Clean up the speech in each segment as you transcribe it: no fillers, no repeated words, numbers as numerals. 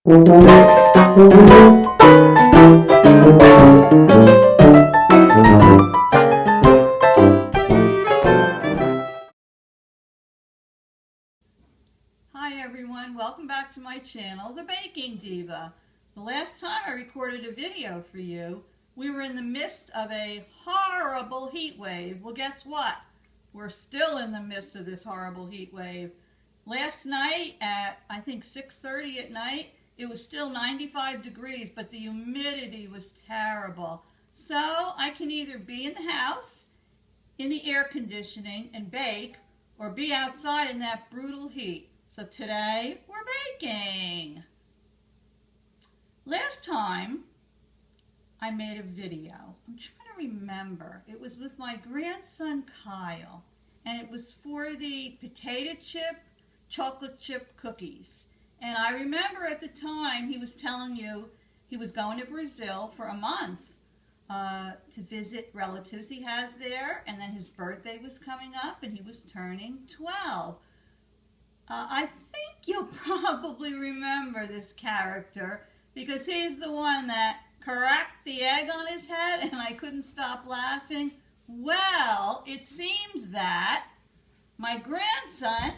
Hi everyone, welcome back to my channel, The Baking Diva. The last time I recorded a video for you, we were in the midst of a horrible heat wave. Well, guess what? We're still in the midst of this horrible heat wave. Last night at, I think 6:30 at night, it was still 95 degrees, but the humidity was terrible. So I can either be in the house, in the air conditioning and bake, or be outside in that brutal heat. So today we're baking. Last time I made a video, I'm trying to remember, it was with my grandson Kyle, and it was for the potato chip, chocolate chip cookies. And I remember at the time he was telling you he was going to Brazil for a month to visit relatives he has there, and then his birthday was coming up and he was turning 12. I think you'll probably remember this character because he's the one that cracked the egg on his head and I couldn't stop laughing. Well, it seems that my grandson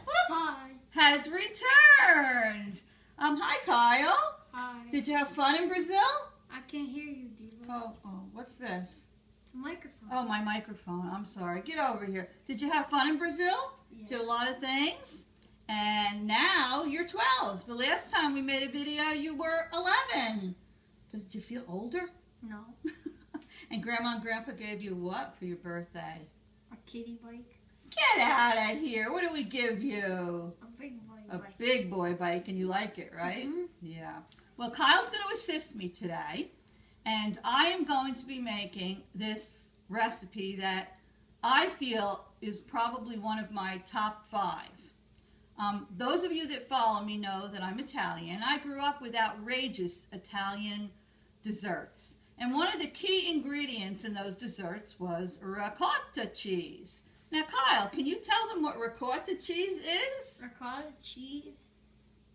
has returned. Hi Kyle. Hi. Did you have fun in Brazil? I can't hear you, Diva. Oh, what's this? It's a microphone. Oh, my microphone. I'm sorry. Get over here. Did you have fun in Brazil? Yes. Did a lot of things? And now you're 12. The last time we made a video, you were 11. Did you feel older? No. And Grandma and Grandpa gave you what for your birthday? A kiddie bike. Get out of here. What do we give you? A big boy A bike. big boy bike, and you like it, right? Mm-hmm. Yeah. Well, Kyle's going to assist me today, and I am going to be making this recipe that I feel is probably one of my top 5. Those of you that follow me know that I'm Italian. I grew up with outrageous Italian desserts. And one of the key ingredients in those desserts was ricotta cheese. Now, Kyle, can you tell them what ricotta cheese is? Ricotta cheese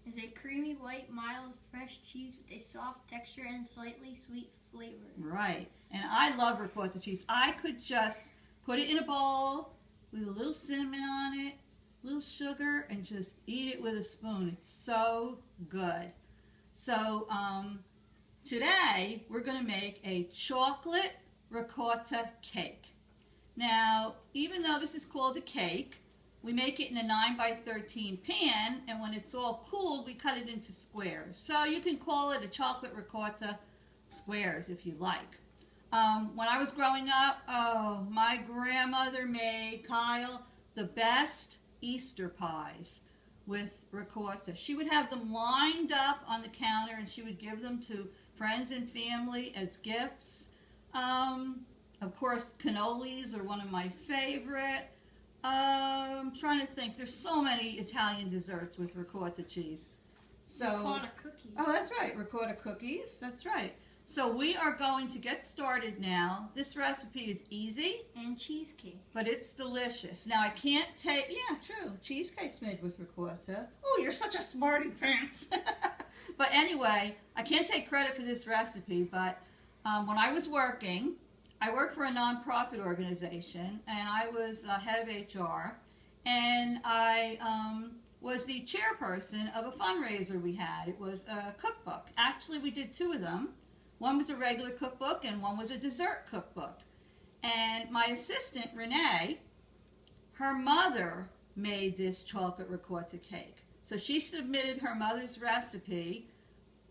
is a creamy, white, mild, fresh cheese with a soft texture and slightly sweet flavor. Right. And I love ricotta cheese. I could just put it in a bowl with a little cinnamon on it, little sugar, and just eat it with a spoon. It's so good. So today we're going to make a chocolate ricotta cake. Now, even though this is called a cake, we make it in a 9x13 pan, and when it's all cooled, we cut it into squares. So you can call it a chocolate ricotta squares if you like. When I was growing up, oh, my grandmother made, Kyle, the best Easter pies with ricotta. She would have them lined up on the counter and she would give them to friends and family as gifts. Of course, cannolis are one of my favorite. I'm trying to think. There's so many Italian desserts with ricotta cheese. So, Ricotta cookies. Oh, that's right. Ricotta cookies. That's right. So we are going to get started now. This recipe is easy. And cheesecake. But it's delicious. Now I can't take, yeah, true, cheesecake's made with ricotta. Oh, you're such a smarty pants. But anyway, I can't take credit for this recipe, but when I was working, I worked for a nonprofit organization, and I was head of HR, and I was the chairperson of a fundraiser we had. It was a cookbook. Actually, we did 2 of them. One was a regular cookbook, and one was a dessert cookbook. And my assistant, Renee, her mother made this chocolate ricotta cake. So she submitted her mother's recipe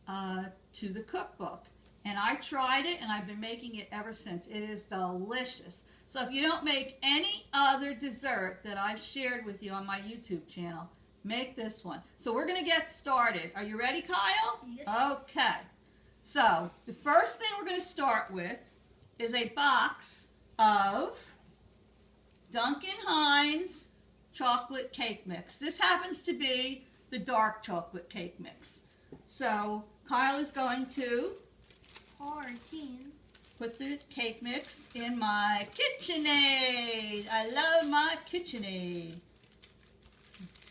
to the cookbook. And I tried it, and I've been making it ever since. It is delicious. So if you don't make any other dessert that I've shared with you on my YouTube channel, make this one. So we're going to get started. Are you ready, Kyle? Yes. Okay. So the first thing we're going to start with is a box of Duncan Hines chocolate cake mix. This happens to be the dark chocolate cake mix. So Kyle is going to put the cake mix in my KitchenAid. I love my KitchenAid.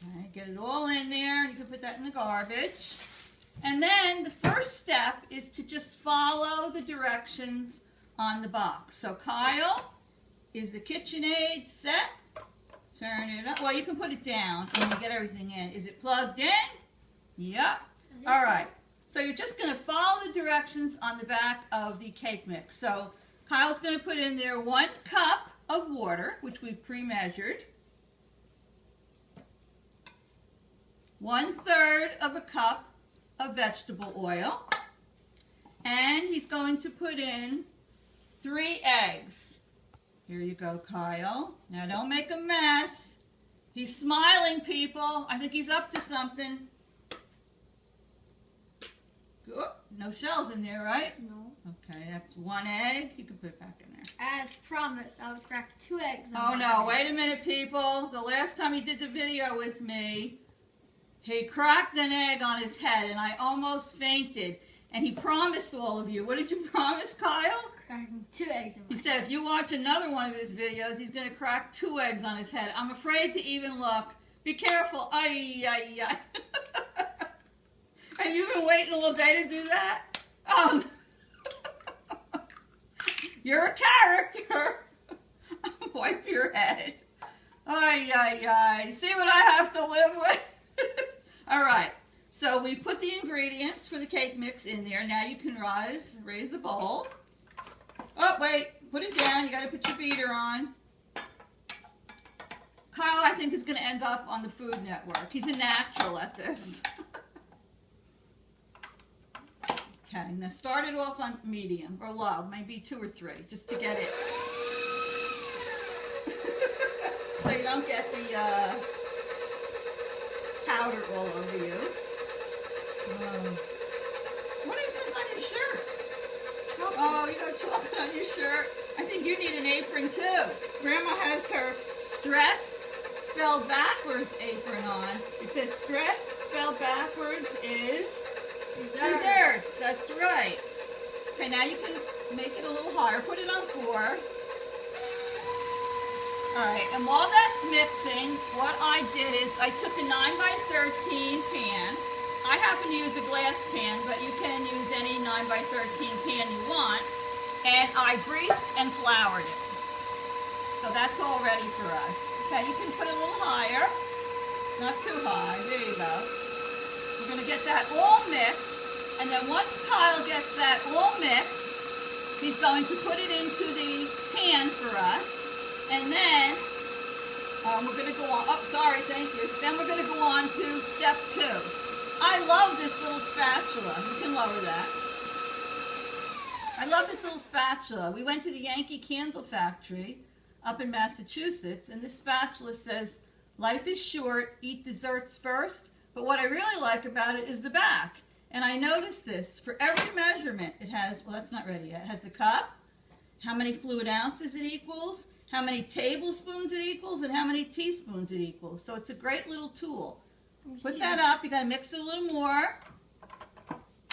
Okay, get it all in there. You can put that in the garbage. And then the first step is to just follow the directions on the box. So Kyle, is the KitchenAid set? Turn it up. Well, you can put it down and you get everything in. Is it plugged in? Yep. All right. So you're just going to follow the directions on the back of the cake mix. So Kyle's going to put in there 1 cup of water, which we've pre-measured. 1/3 of a cup of vegetable oil. And he's going to put in 3 eggs. Here you go, Kyle. Now don't make a mess. He's smiling, people. I think he's up to something. Oh, no shells in there, right? No. Okay, that's 1 egg. You can put it back in there. As promised, I was cracked 2 eggs. Oh no, wait a minute, people. The last time he did the video with me, he cracked an egg on his head and I almost fainted. And he promised all of you. What did you promise, Kyle? Cracking 2 eggs in my He said if you watch another one of his videos, he's going to crack 2 eggs on his head. I'm afraid to even look. Be careful. Ay, ay, ay. And you've been waiting all day to do that? You're a character. Wipe your head. Ay, ay, ay. See what I have to live with? All right. So we put the ingredients for the cake mix in there. Now you can raise the bowl. Oh, wait. Put it down. You got to put your beater on. Kyle, I think, is going to end up on the Food Network. He's a natural at this. Okay, now start it off on medium or low, maybe 2 or 3, just to get it. So you don't get the powder all over you. What is this on your shirt? Oh, you got chocolate on your shirt. I think you need an apron too. Grandma has her stressed spelled backwards apron on. It says stressed spelled backwards is desserts. That's right. Okay, now you can make it a little higher. Put it on 4. Alright, and while that's mixing, what I did is I took a 9x13 pan. I happen to use a glass pan, but you can use any 9x13 pan you want. And I greased and floured it. So that's all ready for us. Okay, you can put it a little higher. Not too high. There you go. We're going to get that all mixed. And then once Kyle gets that all mixed, he's going to put it into the pan for us. And then we're going to go on. Oh, sorry, thank you. Then we're going to go on to step 2. I love this little spatula. You can lower that. I love this little spatula. We went to the Yankee Candle Factory up in Massachusetts, and this spatula says, life is short, eat desserts first. But what I really like about it is the back. And I noticed this. For every measurement, it has, well, that's not ready yet. It has the cup, how many fluid ounces it equals, how many tablespoons it equals, and how many teaspoons it equals. So it's a great little tool. Put that up. You got to mix it a little more.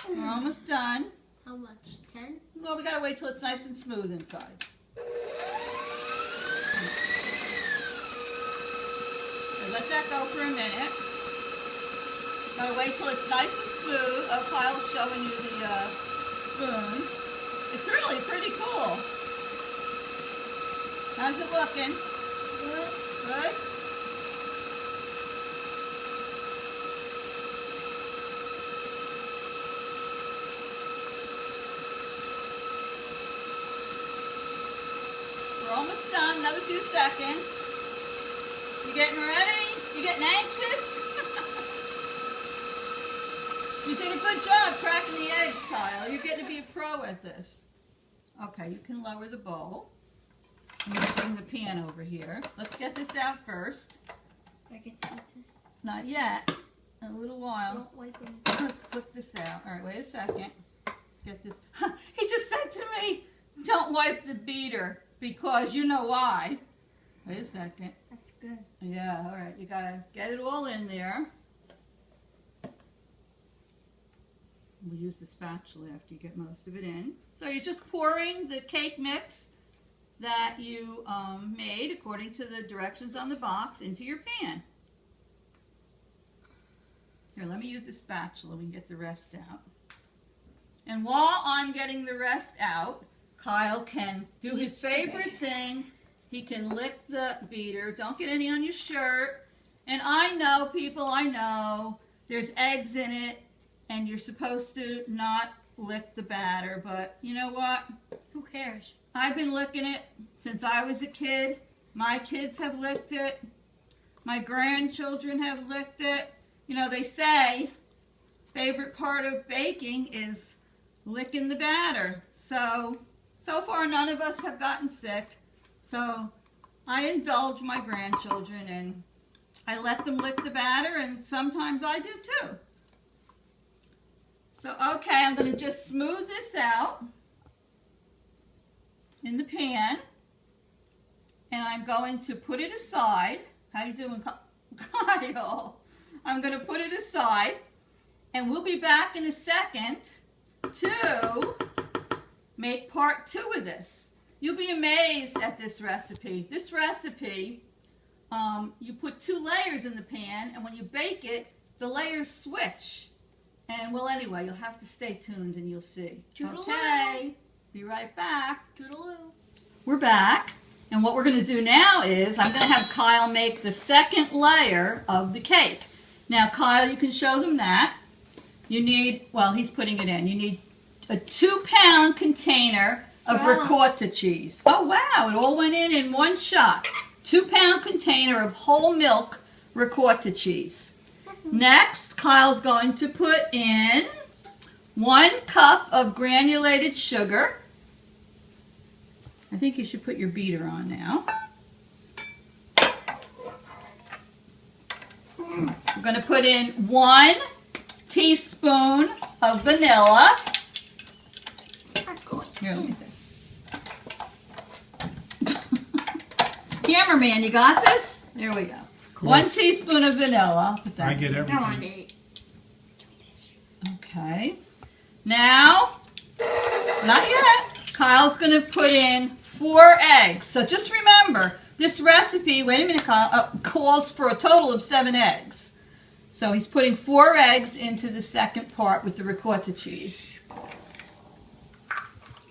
We're almost done. How much? 10? Well, we got to wait till it's nice and smooth inside. So let that go for a minute. Got to wait till it's nice and smooth. Oh, Kyle's showing you the spoon. It's really pretty cool. How's it looking? Good. Good? We're almost done. Another few seconds. You getting ready? You getting anxious? You did a good job cracking the eggs, Kyle. You're getting to be a pro at this. Okay, you can lower the bowl. I'm going to bring the pan over here. Let's get this out first. I can eat this. Not yet. In a little while. Don't wipe it. Let's flip this out. All right, wait a second. Let's get this. He just said to me, don't wipe the beater because you know why. Wait a second. That's good. Yeah, all right. You got to get it all in there. We'll use the spatula after you get most of it in. So you're just pouring the cake mix that you made according to the directions on the box into your pan. Here, let me use the spatula. We can get the rest out. And while I'm getting the rest out, Kyle can do his favorite thing. He can lick the beater. Don't get any on your shirt. And I know, people, I know, there's eggs in it, and you're supposed to not lick the batter. But you know what? Who cares? I've been licking it since I was a kid. My kids have licked it. My grandchildren have licked it. You know, they say favorite part of baking is licking the batter. So far none of us have gotten sick. So I indulge my grandchildren and I let them lick the batter, and sometimes I do too. So, okay, I'm going to just smooth this out in the pan, and I'm going to put it aside. How you doing, Kyle? I'm going to put it aside, and we'll be back in a second to make part 2 of this. You'll be amazed at this recipe. This recipe, you put 2 layers in the pan, and when you bake it, the layers switch. And well, anyway, you'll have to stay tuned and you'll see. Toodaloo. Okay, be right back. Toodaloo. We're back, and what we're going to do now is I'm going to have Kyle make the second layer of the cake. Now, Kyle, you can show them that. You need, well, he's putting it in. You need a 2-pound container of ricotta cheese. Oh, wow, it all went in one shot. 2-pound container of whole milk ricotta cheese. Next, Kyle's going to put in 1 cup of granulated sugar. I think you should put your beater on now. We're going to put in 1 teaspoon of vanilla. Here, let me see. Cameraman, you got this? There we go. 1 teaspoon of vanilla. Put that I get everything. Come on, Dave. Okay. Now, not yet. Kyle's going to put in 4 eggs. So just remember, this recipe, wait a minute, Kyle, calls for a total of 7 eggs. So he's putting 4 eggs into the second part with the ricotta cheese.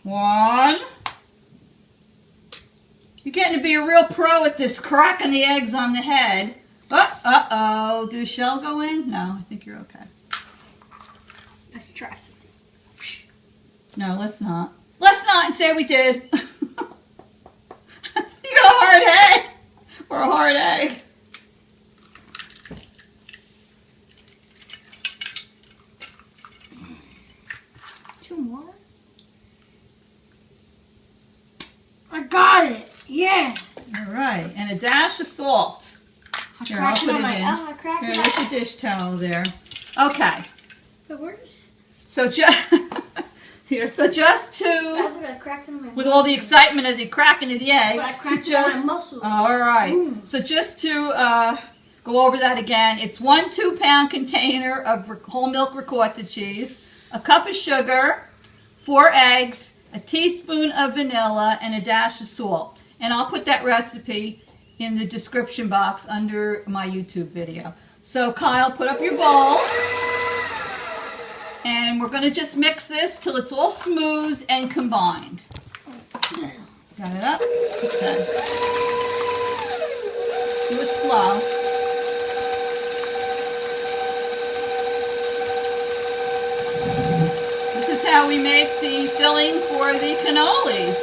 1. You're getting to be a real pro at this, cracking the eggs on the head. Uh-oh. Did the shell go in? No, I think you're okay. Let's try something. No, let's not. Let's not and say we did. You got a hard head or a hard egg. Two more? I got it. Yeah. All right, and a dash of salt. Here, I'll put it in. I cracked Here, it. there's a dish towel there. Okay. But where's... So just here, so just That's to what I cracked in my with all the excitement of the cracking of the eggs. But I cracked to just, my muscles. all right. So just to go over that again, it's 1 2-pound container of whole milk ricotta cheese, a cup of sugar, 4 eggs, a teaspoon of vanilla, and a dash of salt. And I'll put that recipe in the description box under my YouTube video. So Kyle, put up your bowl. And we're going to just mix this till it's all smooth and combined. Got it up? Okay. Do it slow. This is how we make the filling for the cannolis.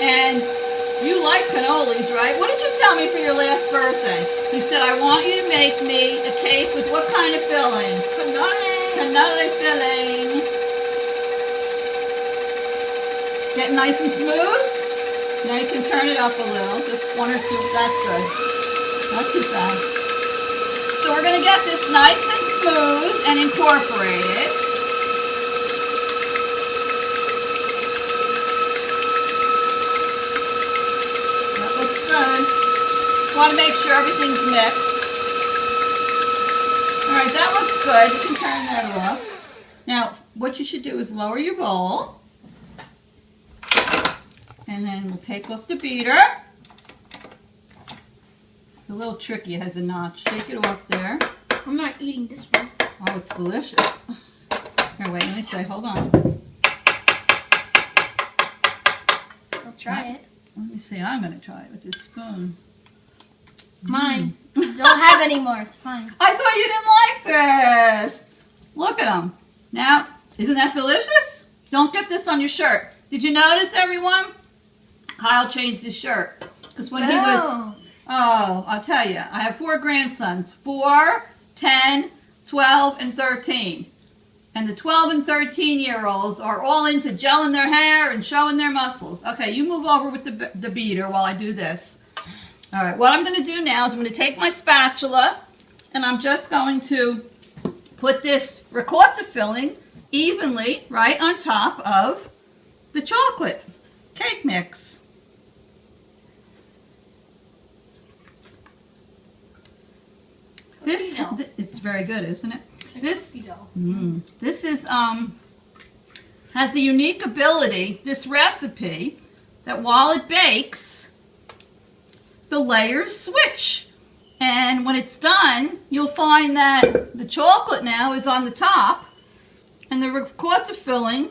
And you like cannolis, right? What did you tell me for your last birthday? You said, I want you to make me a cake with what kind of filling? Cannoli filling. Getting nice and smooth? Now you can turn it up a little. Just 1 or 2. That's good. Not too fast. So we're going to get this nice and smooth and incorporate it. That looks good. Want to make sure everything's mixed. Alright, that looks good. You can turn that off. Now, what you should do is lower your bowl. And then we'll take off the beater. It's a little tricky. It has a notch. Take it off there. I'm not eating this one. Oh, it's delicious. Here, wait, let me say, hold on. I'll try it. Let me see, I'm going to try it with this spoon. Mine. Don't have any more. It's fine. I thought you didn't like this. Look at them. Now, isn't that delicious? Don't get this on your shirt. Did you notice, everyone? Kyle changed his shirt. Because when he was... Oh, I'll tell you. I have 4 grandsons. 4, 10, 12, and 13. And the 12 and 13-year-olds are all into gelling their hair and showing their muscles. Okay, you move over with the beater while I do this. All right, what I'm going to do now is I'm going to take my spatula and I'm just going to put this ricotta filling evenly right on top of the chocolate cake mix. It's very good, isn't it? This is has the unique ability, this recipe, that while it bakes, the layers switch. And when it's done, you'll find that the chocolate now is on the top and the ricotta filling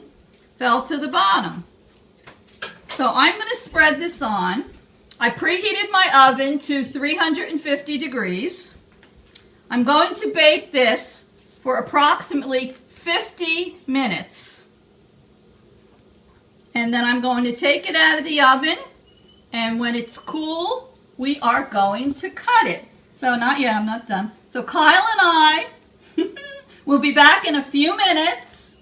fell to the bottom. So I'm going to spread this on. I preheated my oven to 350 degrees. I'm going to bake this for approximately 50 minutes. And then I'm going to take it out of the oven, and when it's cool, we are going to cut it. So not yet, I'm not done. So Kyle and I will be back in a few minutes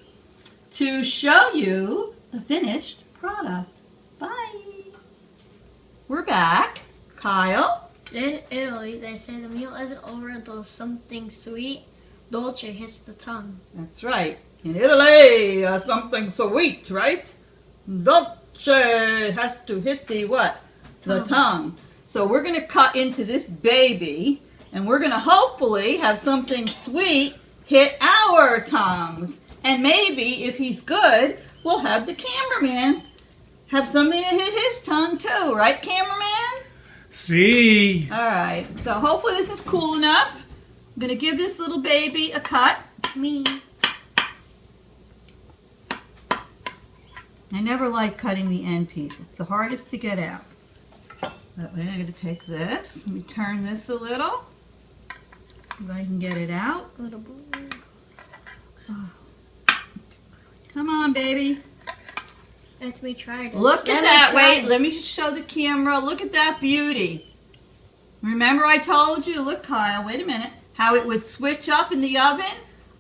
to show you the finished product. Bye. We're back. Kyle? In Italy, they say the meal isn't over until something sweet, dolce, hits the tongue. That's right. In Italy, something sweet, right? Dolce has to hit the what? The tongue. So we're going to cut into this baby, and we're going to hopefully have something sweet hit our tongues. And maybe, if he's good, we'll have the cameraman have something to hit his tongue too. Right, cameraman? See. All right. So hopefully this is cool enough. I'm going to give this little baby a cut. Me. I never like cutting the end piece. It's the hardest to get out. That way I'm going to take this. Let me turn this a little so I can get it out. Little blue. Oh. Come on, baby. Let me try it. Look at that. Wait, let me just show the camera. Look at that beauty. Remember I told you, look Kyle, wait a minute, how it would switch up in the oven?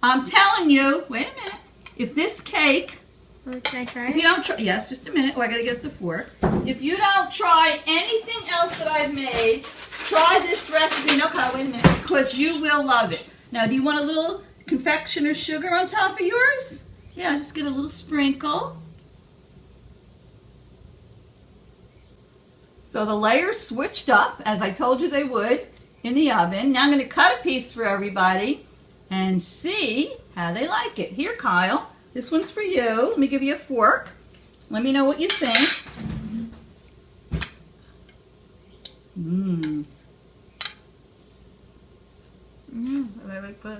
I'm telling you, wait a minute, if this cake, can I try if you don't try, yes, just a minute, oh I gotta get the fork. If you don't try anything else that I've made, try this recipe. No Kyle, wait a minute, because you will love it. Now do you want a little confectioner's sugar on top of yours? Yeah, just get a little sprinkle. So the layers switched up, as I told you they would, in the oven. Now I'm going to cut a piece for everybody and see how they like it. Here, Kyle, this one's for you. Let me give you a fork. Let me know what you think.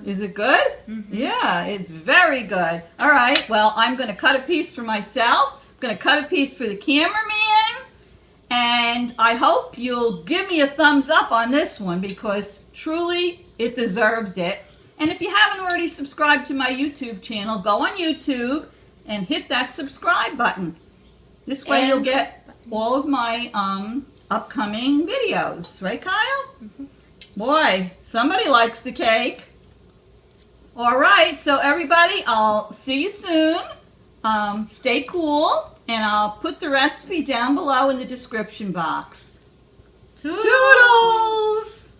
Is it good? Mm-hmm. Yeah, it's very good. All right, well, I'm going to cut a piece for myself. I'm going to cut a piece for the cameraman. And I hope you'll give me a thumbs up on this one because truly it deserves it. And if you haven't already subscribed to my YouTube channel, go on YouTube and hit that subscribe button. This way you'll get all of my upcoming videos. Right, Kyle? Mm-hmm. Boy, somebody likes the cake. All right, so everybody, I'll see you soon. Stay cool. And I'll put the recipe down below in the description box. Toodles!